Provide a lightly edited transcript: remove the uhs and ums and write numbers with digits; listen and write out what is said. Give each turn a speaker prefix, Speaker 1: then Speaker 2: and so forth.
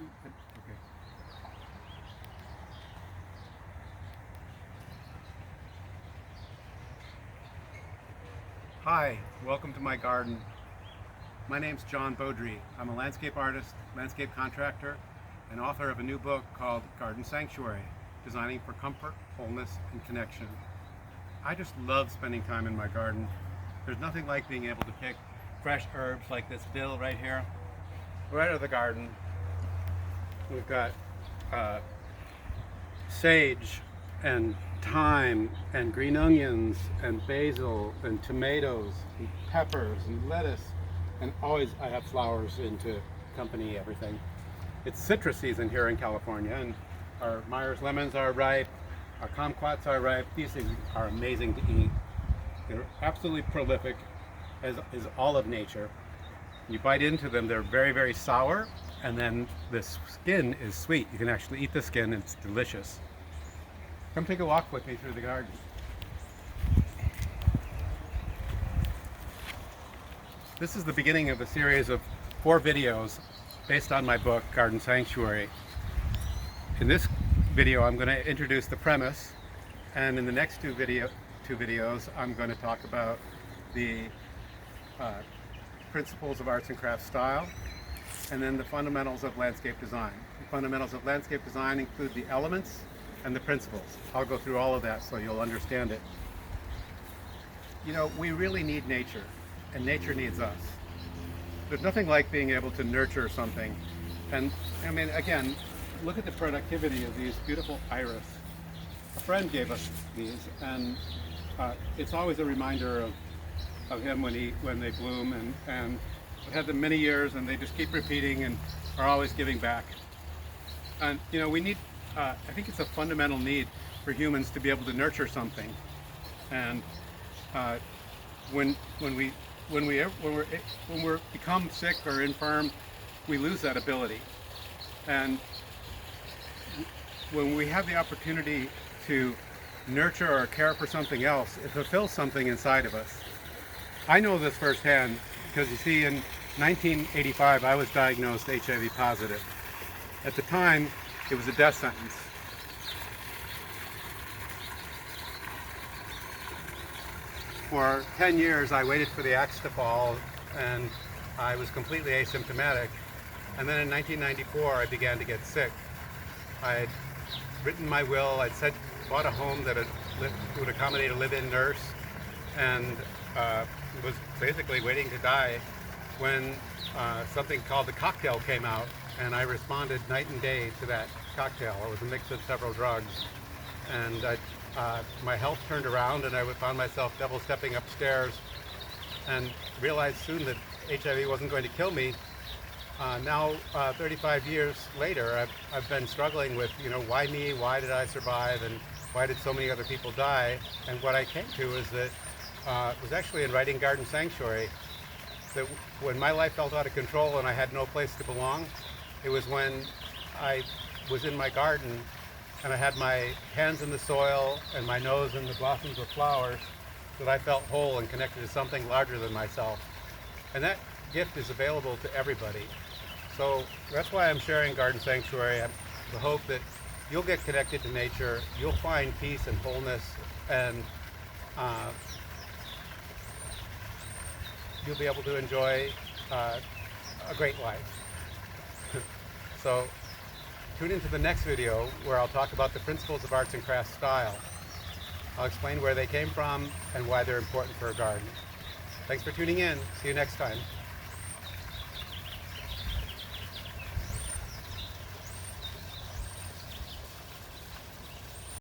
Speaker 1: Okay. Hi, welcome to my garden. My name's John Beaudry. I'm a landscape artist, landscape contractor, and author of a new book called Garden Sanctuary, Designing for Comfort, Wholeness, and Connection. I just love spending time in my garden. There's nothing like being able to pick fresh herbs like this dill right here, right out of the garden. We've got sage and thyme and green onions and basil and tomatoes and peppers and lettuce, and always I have flowers in to accompany everything. It's citrus season here in California, and our Myers lemons are ripe, our kumquats are ripe. These things are amazing to eat. They're absolutely prolific, as is all of nature. You bite into them, they're very, very sour, and then the skin is sweet. You can actually eat the skin, and it's delicious. Come take a walk with me through the garden. This is the beginning of a series of 4 videos based on my book, Garden Sanctuary. In this video, I'm going to introduce the premise, and in the next two videos, I'm going to talk about the principles of arts and crafts style, and then the fundamentals of landscape design. The fundamentals of landscape design include the elements and the principles. I'll go through all of that so you'll understand it. You know, we really need nature, and nature needs us. There's nothing like being able to nurture something. And I mean, again, look at the productivity of these beautiful iris. A friend gave us these, and it's always a reminder of him when they bloom, and I've had them many years, and they just keep repeating and are always giving back. And you know, we need, I think it's a fundamental need for humans to be able to nurture something. And when we become sick or infirm, we lose that ability. And when we have the opportunity to nurture or care for something else, it fulfills something inside of us. I know this firsthand because, you see, in 1985 I was diagnosed HIV positive. At the time, it was a death sentence. For 10 years I waited for the axe to fall, and I was completely asymptomatic. And then in 1994 I began to get sick. I had written my will, I'd bought a home that would accommodate a live-in nurse, and was basically waiting to die when something called the cocktail came out, and I responded night and day to that cocktail. It was a mix of several drugs, and my health turned around, and I found myself double-stepping upstairs and realized soon that HIV wasn't going to kill me. Now, 35 years later, I've been struggling with, you know, why me, why did I survive, and why did so many other people die? And what I came to is that it was actually in writing Garden Sanctuary that when my life felt out of control and I had no place to belong, it was when I was in my garden and I had my hands in the soil and my nose in the blossoms of flowers that I felt whole and connected to something larger than myself. And that gift is available to everybody. So that's why I'm sharing Garden Sanctuary. I hope that you'll get connected to nature, you'll find peace and wholeness, and you'll be able to enjoy a great life. So tune into the next video where I'll talk about the principles of arts and crafts style. I'll explain where they came from and why they're important for a garden. Thanks for tuning in. See you next time.